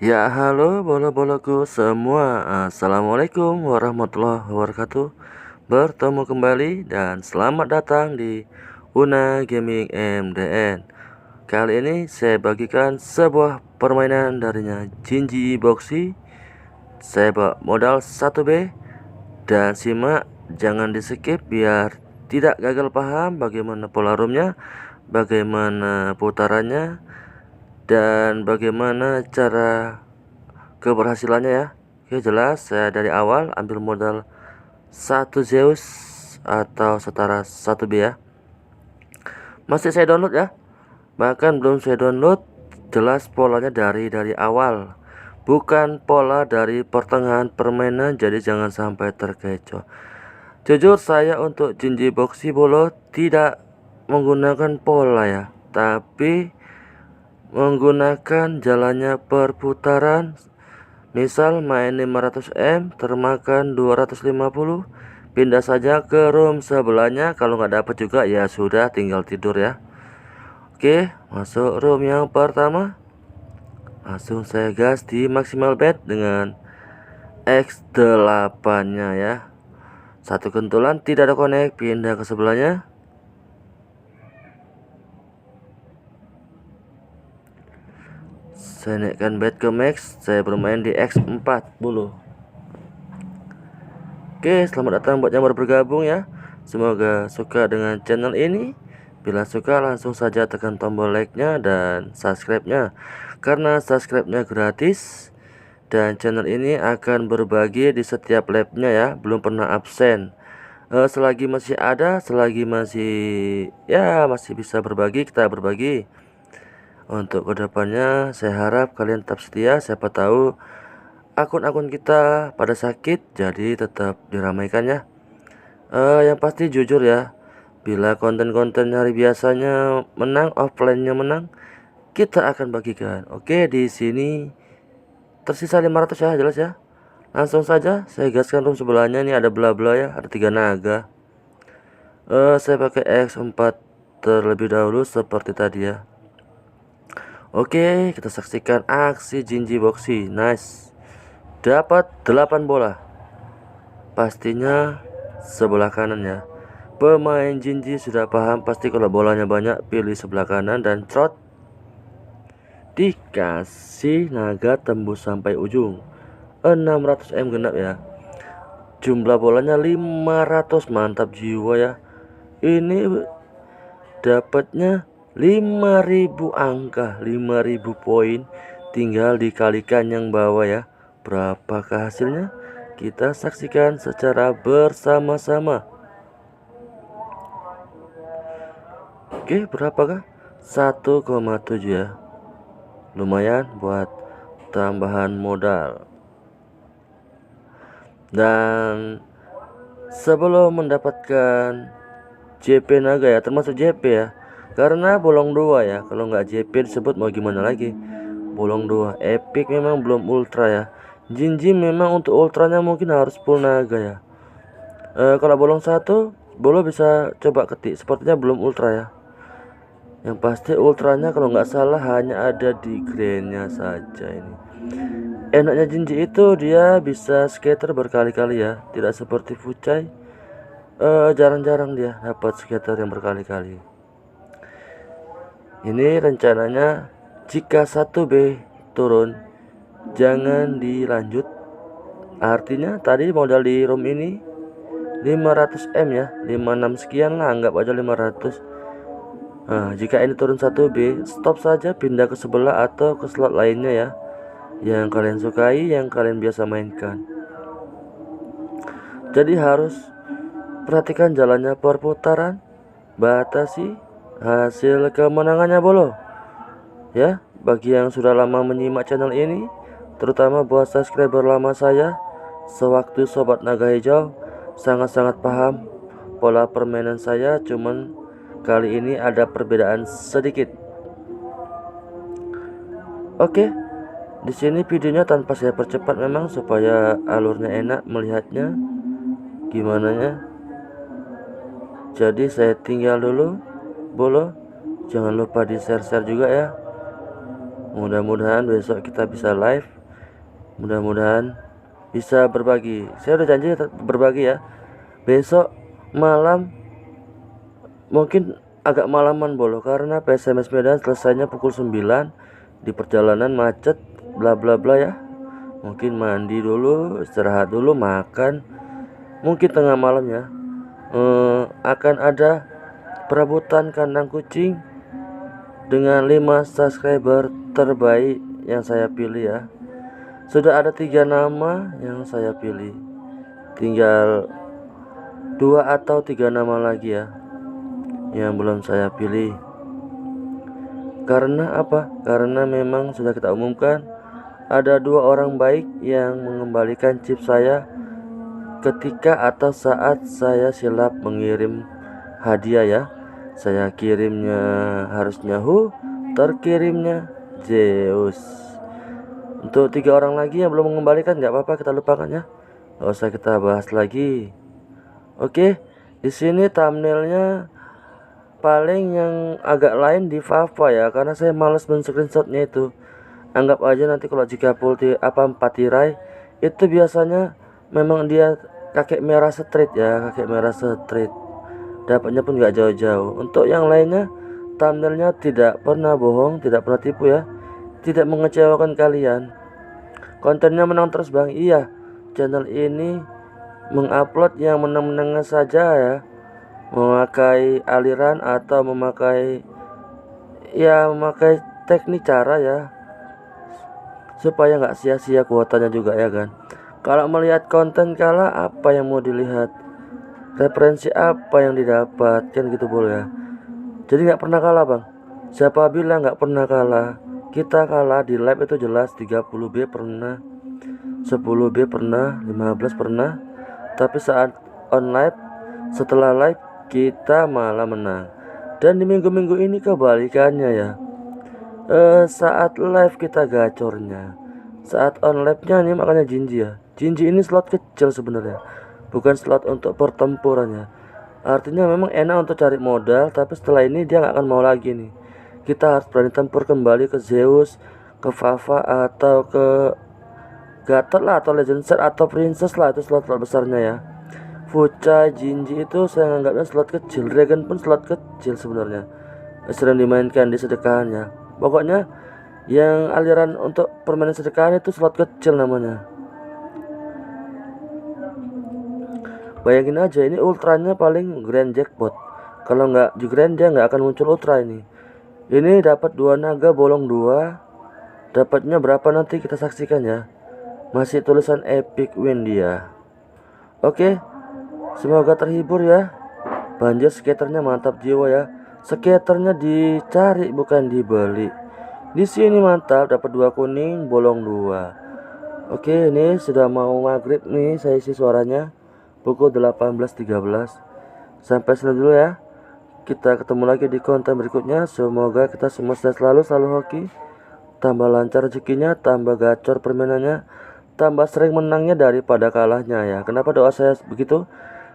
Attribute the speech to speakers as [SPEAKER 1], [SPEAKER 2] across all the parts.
[SPEAKER 1] Ya, halo bola-bolaku semua. Assalamualaikum warahmatullahi wabarakatuh. Bertemu kembali dan selamat datang di Una Gaming MDN. Kali ini saya bagikan sebuah permainan darinya Jinji Boxy. Saya bawa modal 1B dan simak, jangan di skip biar tidak gagal paham bagaimana pola roomnya, bagaimana putarannya, dan bagaimana cara keberhasilannya ya. Oke, jelas saya dari awal ambil modal 1 Zeus atau setara 1B ya. Masih saya download ya. Bahkan belum saya download, jelas polanya dari awal. Bukan pola dari pertengahan permainan, jadi jangan sampai terkecoh. Jujur saya untuk Jinji Boxy Bolo tidak menggunakan pola ya, tapi menggunakan jalannya perputaran. Misal main 500M termakan 250, pindah saja ke room sebelahnya. Kalau nggak dapat juga ya sudah, tinggal tidur ya. Oke, masuk room yang pertama. Langsung saya gas di maksimal bet dengan X8 nya ya. Satu kentulan tidak ada connect, pindah ke sebelahnya. Saya naikkan bet ke max, saya bermain di X40. Oke, selamat datang buat yang baru bergabung ya. Semoga suka dengan channel ini. Bila suka langsung saja tekan tombol like-nya dan subscribe-nya, karena subscribe-nya gratis. Dan channel ini akan berbagi di setiap live-nya ya, belum pernah absen. Selagi masih ada, selagi masih bisa berbagi, kita berbagi. Untuk kedepannya saya harap kalian tetap setia. Siapa tahu akun-akun kita pada sakit, jadi tetap diramaikan ya. Yang pasti jujur ya, bila konten-konten hari biasanya menang, offline-nya menang, kita akan bagikan. Oke, di sini tersisa 500 ya, jelas ya. Langsung saja saya gaskan room sebelahnya. Ini ada bla-bla ya, ada 3 naga. Saya pakai X4 terlebih dahulu seperti tadi ya. Oke, kita saksikan aksi Jinji Boxy. Nice. Dapat 8 bola. Pastinya sebelah kanan ya. Pemain Jinji sudah paham pasti kalau bolanya banyak pilih sebelah kanan dan trot. Dikasih naga tembus sampai ujung. 600M genap ya. Jumlah bolanya 500, mantap jiwa ya. Ini dapatnya 5000 angka, 5000 poin, tinggal dikalikan yang bawah ya. Berapakah hasilnya? Kita saksikan secara bersama-sama. Oke, berapakah? 1,7 ya. Lumayan buat tambahan modal. Dan sebelum mendapatkan JP naga ya, termasuk JP ya, karena bolong 2 ya. Kalau nggak JP disebut mau gimana lagi. Bolong 2 epic memang belum ultra ya. Jinji memang untuk ultranya mungkin harus full naga ya. Kalau bolong 1 bolo bisa coba ketik, sepertinya belum ultra ya. Yang pasti ultranya kalau nggak salah hanya ada di grandnya saja ini. Enaknya Jinji itu dia bisa scatter berkali-kali ya, tidak seperti Fucai. Jarang-jarang dia dapat scatter yang berkali-kali. Ini rencananya jika 1B turun jangan dilanjut. Artinya tadi modal di room ini 500M ya, 56 sekian lah, anggap aja 500. Nah, jika ini turun 1B, stop saja, pindah ke sebelah atau ke slot lainnya ya, yang kalian sukai, yang kalian biasa mainkan. Jadi harus perhatikan jalannya perputaran, batasi hasil kemenangannya bolo ya. Bagi yang sudah lama menyimak channel ini, terutama buat subscriber lama saya, sewaktu sobat naga hijau sangat-sangat paham pola permainan saya, cuman kali ini ada perbedaan sedikit. Oke, di sini videonya tanpa saya percepat memang supaya alurnya enak melihatnya gimana ya. Jadi saya tinggal dulu bolo, jangan lupa di share-share juga ya. Mudah-mudahan besok kita bisa live, mudah-mudahan bisa berbagi. Saya udah janji berbagi ya. Besok malam mungkin agak malaman bolo, karena PSMS Medan selesainya pukul 9. Di perjalanan macet bla bla bla ya. Mungkin mandi dulu, istirahat dulu, makan. Mungkin tengah malam ya. Akan ada perebutan kandang kucing dengan 5 subscriber terbaik yang saya pilih ya. Sudah ada 3 nama yang saya pilih, tinggal 2 atau 3 nama lagi ya yang belum saya pilih. Karena apa? Karena memang sudah kita umumkan ada 2 orang baik yang mengembalikan chip saya ketika atau saat saya silap mengirim hadiah ya. Saya kirimnya harusnya terkirimnya Zeus. Untuk 3 orang lagi yang belum mengembalikan, nggak apa-apa, kita lupakan ya, nggak usah kita bahas lagi. Oke, di sini thumbnailnya paling yang agak lain di Fafa ya, karena saya males men-screenshotnya itu. Anggap aja nanti kalau jika Patirai itu biasanya memang dia kakek merah street ya, kakek merah street. Dapatnya pun nggak jauh-jauh. Untuk yang lainnya thumbnailnya tidak pernah bohong, tidak pernah tipu ya, tidak mengecewakan kalian. Kontennya menang terus bang. Iya, channel ini mengupload yang menang-menang saja ya, memakai aliran atau memakai teknik cara ya, supaya nggak sia-sia kuotanya juga ya kan. Kalau melihat konten kalah, apa yang mau dilihat, referensi apa yang didapat, kan gitu boleh ya. Jadi nggak pernah kalah bang. Siapa bilang nggak pernah kalah? Kita kalah di live itu jelas. 30B pernah, 10B pernah, 15 pernah. Tapi saat on live, setelah live kita malah menang. Dan di minggu-minggu ini kebalikannya ya. Saat live kita gacornya, saat on live-nya ini makanya Jinji ya. Jinji ini slot kecil sebenarnya, bukan slot untuk pertempurannya. Artinya memang enak untuk cari modal, tapi setelah ini dia nggak akan mau lagi nih. Kita harus berani tempur kembali ke Zeus, ke Fafa, atau ke Gatot lah, atau Legend Set, atau Princess lah. Itu slot besarnya ya. Fucha, Jinji itu saya anggapnya slot kecil. Dragon pun slot kecil sebenarnya, sering dimainkan di sedekahannya. Pokoknya yang aliran untuk permainan sedekahan itu slot kecil namanya. Bayangin aja, ini ultranya paling grand jackpot. Kalau nggak di grand dia nggak akan muncul ultra ini. Ini dapat 2 naga bolong 2. Dapatnya berapa nanti kita saksikan ya. Masih tulisan epic win dia. Oke, semoga terhibur ya. Banjir skaternya mantap jiwa ya. Skaternya dicari bukan dibeli. Di sini mantap, dapat 2 kuning bolong 2. Oke, ini sudah mau maghrib nih, saya isi suaranya pukul 18.13. Sampai sini dulu ya. Kita ketemu lagi di konten berikutnya. Semoga kita semua selalu hoki, tambah lancar rezekinya, tambah gacor permainannya, tambah sering menangnya daripada kalahnya ya. Kenapa doa saya begitu?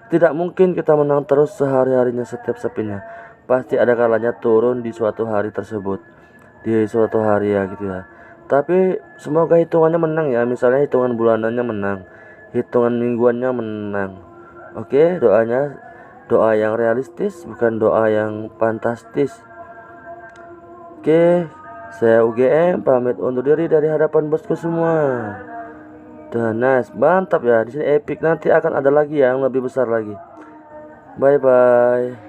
[SPEAKER 1] Tidak mungkin kita menang terus sehari-harinya setiap sepinya. Pasti ada kalahnya turun di suatu hari tersebut, di suatu hari ya gitu ya. Tapi semoga hitungannya menang ya. Misalnya hitungan bulanannya menang, hitungan mingguannya menang. Oke, doanya doa yang realistis, bukan doa yang fantastis. Oke, saya UGM pamit undur diri dari hadapan bosku semua. Dan nice, mantap ya. Di sini epic, nanti akan ada lagi yang lebih besar lagi. Bye bye.